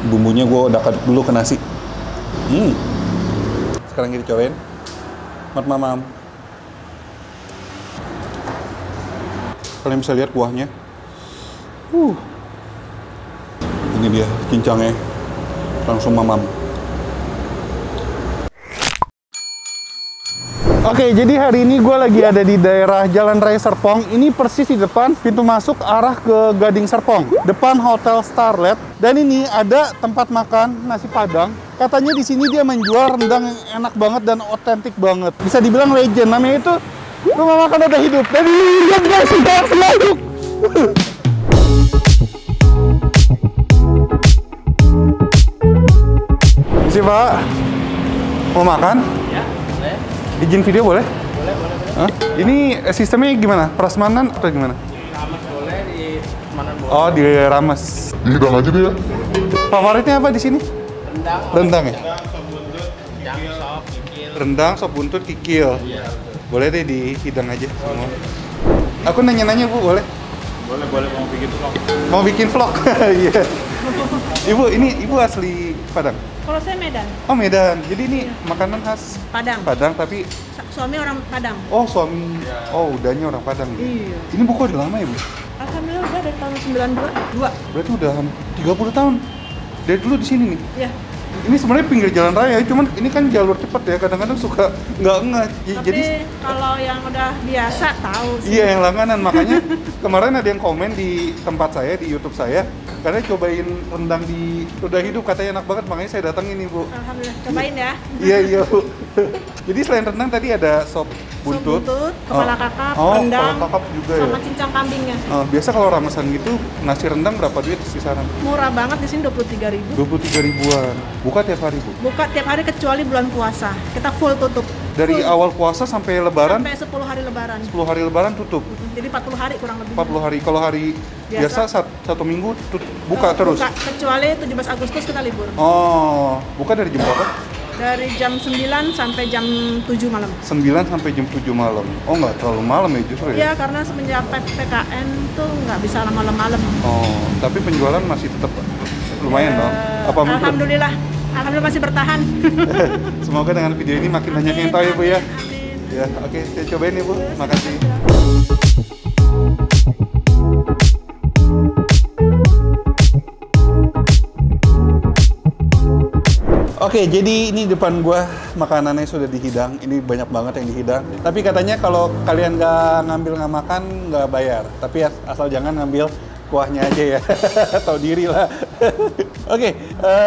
Bumbunya gue udah aduk dulu ke nasi. Sekarang kita cobain. Mamam. Kalian bisa lihat kuahnya. Ini dia cincangnya. Langsung mamam. Oke, jadi hari ini gue lagi ada di daerah Jalan Raya Serpong. Ini persis di depan pintu masuk arah ke Gading Serpong. Depan Hotel Starlet. Dan ini ada tempat makan nasi Padang. Katanya di sini dia menjual rendang yang enak banget dan otentik banget. Bisa dibilang legend. Namanya itu Rumah Makan Ada Hidup. Dan lihat guys, sudah selalu. Misi Pak, mau makan? Ya, boleh. Izin video boleh? Boleh. Hah? Ini sistemnya gimana? Prasmanan atau gimana? Di Rames boleh, di Manan boleh. Oh, di Rames. Hidang aja dia. Favoritnya apa di sini? Rendang. Rendang ya? Rendang, sop buntut, rendang, sop, kikil. Rendang, sop buntut, kikil. Iya. Boleh deh dihidang aja semua. Aku nanya-nanya Bu, boleh? Boleh mau bikin vlog. Mau bikin vlog? Iya. Ibu, ini Ibu asli Padang? Kalau saya Medan, Oh, Medan. Jadi ini makanan khas Padang. Padang tapi Suami orang Padang. oh suami, oh udahnya orang Padang. Iya. Ini buku udah lama ya Bu? Alhamdulillah udah dari tahun 92. Berarti udah 30 tahun. Dari dulu di sini nih. Iya. Ini sebenarnya pinggir jalan raya, cuman ini kan jalur cepet ya. Kadang-kadang suka nggak ngeh. Tapi Jadi kalau yang udah biasa tahu sih. iya yang langganan. Makanya kemarin ada yang komen di tempat saya di YouTube saya. Karena cobain rendang di Udah Hidup katanya enak banget, makanya saya datangin nih Bu. Alhamdulillah. Cobain ya. Iya Bu. Jadi selain rendang tadi ada sop buntut, kepala kakap, oh, rendang, kepala kakap juga ya. sama cincang kambingnya. Biasa kalau ramesan gitu nasi rendang berapa duit kisaran? Murah banget di sini 23.000. 23 ribuan. Buka tiap hari Bu? Buka tiap hari kecuali bulan puasa. Kita full tutup. Dari Full. awal puasa sampai lebaran? Sampai 10 hari lebaran. 10 hari lebaran tutup? Jadi 40 hari kurang lebih. 40 hari. Kalau hari biasa satu minggu buka terus? Buka, kecuali 17 Agustus kita libur. Oh, buka dari jam berapa? Dari jam 9 sampai jam 7 malam. 9 sampai jam 7 malam. Oh, nggak terlalu malam ya justru ya? Iya, karena semenjak PPKN tuh nggak bisa malam-malam. Oh, tapi penjualan masih tetap lumayan dong? Apa mungkin? Alhamdulillah. Alhamdulillah masih bertahan. Semoga dengan video ini makin banyak yang tahu ya Bu ya. Amin. Ya, oke, saya cobain ya Bu. Makasih. Oke, jadi ini depan gua makanannya sudah dihidang. Ini banyak banget yang dihidang. Tapi katanya kalau kalian nggak makan, nggak bayar. Tapi asal jangan ngambil kuahnya aja ya. Tahu diri lah. Oke,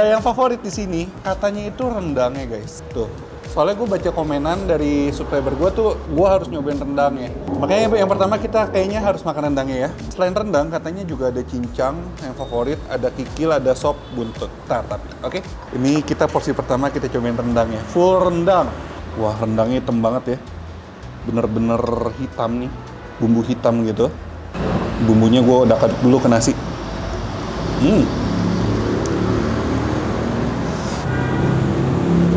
yang favorit di sini katanya itu rendangnya guys. Tuh. Soalnya gue baca komenan dari subscriber gue tuh, gue harus nyobain rendangnya. Makanya yang pertama kita kayaknya harus makan rendangnya ya. Selain rendang, katanya juga ada cincang yang favorit, ada kikil, ada sop buntut. Tapi, oke. Ini kita porsi pertama kita cobain rendangnya. Full rendang. Wah, rendangnya hitam banget ya. Bener-bener hitam nih. Bumbu hitam gitu. Bumbunya gue udah aduk dulu ke nasi.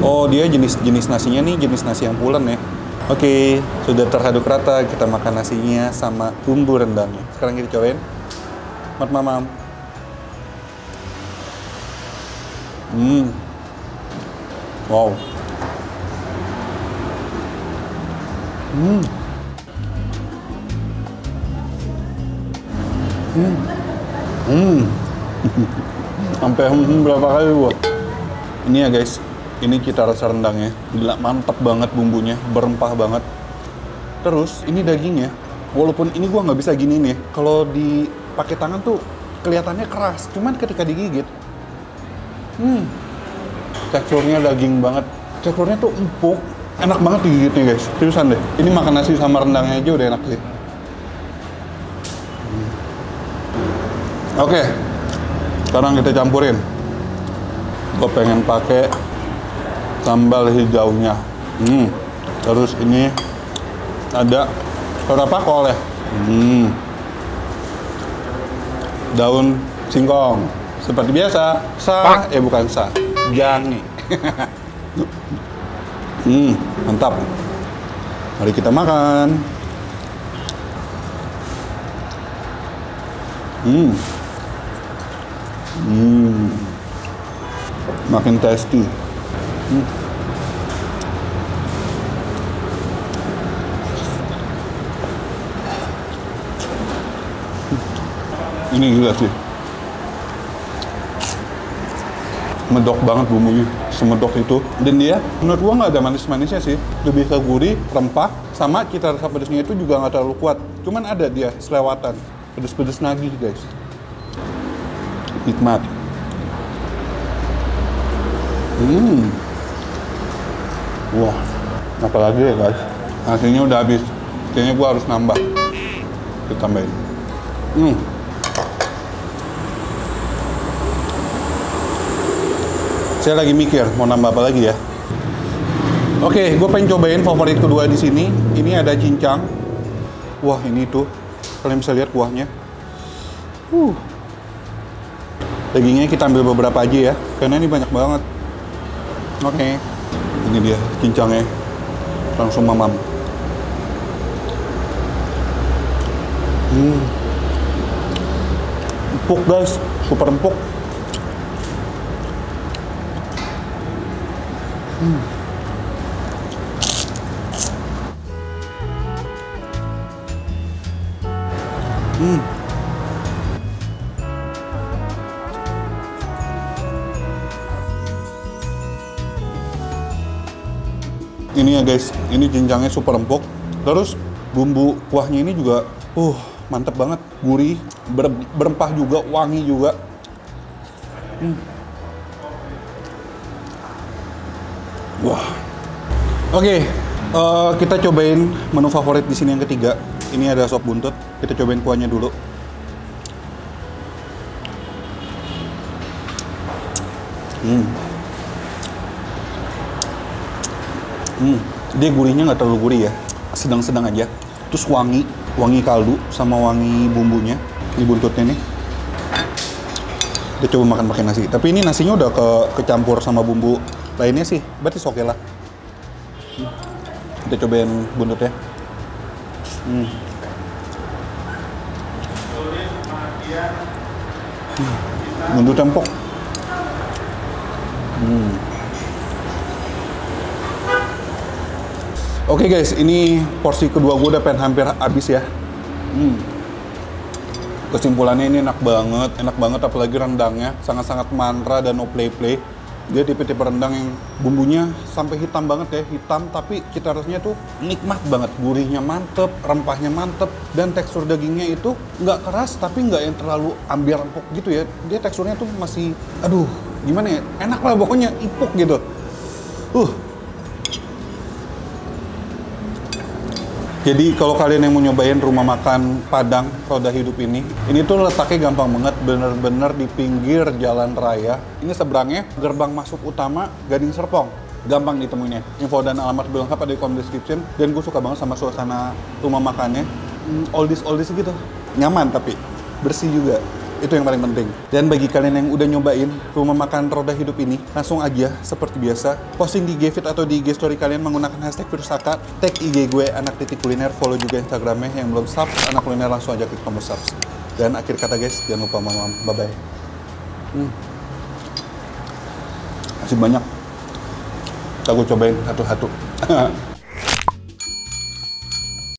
Oh, dia jenis nasinya nih jenis nasi yang pulen ya. Oke, sudah teraduk rata. Kita makan nasinya sama bumbu rendangnya. Sekarang kita cobain. Mamam. Wow. Sampai berapa kali gua. Ini ya guys, ini cita rasa rendangnya. Gila, mantep banget bumbunya, berempah banget. Terus ini dagingnya, walaupun ini gua nggak bisa gini nih. Kalau dipakai tangan tuh kelihatannya keras, cuman ketika digigit, teksturnya daging banget. Teksturnya tuh empuk, enak banget digigitnya guys. Seriusan deh. Ini makan nasi sama rendangnya aja udah enak sih. Oke, sekarang kita campurin. Gue pengen pakai sambal hijaunya. Terus ini ada beberapa kol ya. Daun singkong. Seperti biasa, bukan jangi. Mantap. Mari kita makan. makin tasty. Ini gila sih. Medok banget bumbunya, semedok itu. Dan dia, menurut gua nggak ada manis-manisnya sih. Lebih ke gurih, rempah, sama cita rasa pedesnya itu juga nggak terlalu kuat. Cuman ada dia, selewatan. Pedes-pedes nagih, guys. Nikmat. Wah, apalagi ya guys. Nasinya udah habis. Kayaknya gua harus nambah. Kita tambahin. Saya lagi mikir mau nambah apa lagi ya. Oke, gue pengen cobain favorit kedua di sini. Ini ada cincang. Wah, ini tuh kalian bisa lihat kuahnya. Dagingnya kita ambil beberapa aja ya, karena ini banyak banget. Oke, ini dia cincangnya. Langsung mamam. Empuk guys, super empuk. Ini ya guys, ini cincangnya super empuk. Terus bumbu kuahnya ini juga mantep banget, gurih, berempah juga, wangi juga. Wah. Oke, kita cobain menu favorit di sini yang ketiga. Ini ada sop buntut. Kita cobain kuahnya dulu. Dia gurihnya nggak terlalu gurih ya, sedang-sedang aja. Terus wangi kaldu sama wangi bumbunya di buntutnya nih. Kita coba makan pakai nasi. Tapi ini nasinya udah kecampur sama bumbu lainnya sih, berarti oke lah. Kita cobain buntutnya. Buntut empuk. Oke guys, ini porsi kedua gue udah pengen hampir habis ya. Kesimpulannya ini enak banget apalagi rendangnya sangat-sangat mantra dan no play-play. Dia tipe-tipe rendang yang bumbunya sampai hitam banget ya, hitam tapi cita rasanya tuh nikmat banget, gurihnya mantep, rempahnya mantep, dan tekstur dagingnya itu nggak keras tapi nggak yang terlalu ambiar empuk gitu ya. Dia teksturnya tuh masih, aduh gimana ya, enak lah pokoknya, empuk gitu. Jadi kalau kalian yang mau nyobain rumah makan Padang Roda Hidup ini tuh letaknya gampang banget, bener-bener di pinggir jalan raya. Ini seberangnya gerbang masuk utama Gading Serpong. Gampang ditemuinnya. Info dan alamat lengkap ada di kolom description. Dan gue suka banget sama suasana rumah makannya. Oldies gitu. Nyaman tapi bersih juga. Itu yang paling penting. Dan bagi kalian yang udah nyobain rumah makan Roda Hidup ini, langsung aja seperti biasa posting di IG feed atau di IG story kalian menggunakan hashtag Firussaka, tag IG gue anak.kuliner, follow juga Instagramnya. Yang belum subs Anak Kuliner langsung aja klik tombol subs. Dan akhir kata guys, jangan lupa mamam. Bye bye. Masih banyak. Kita gue cobain satu-satu.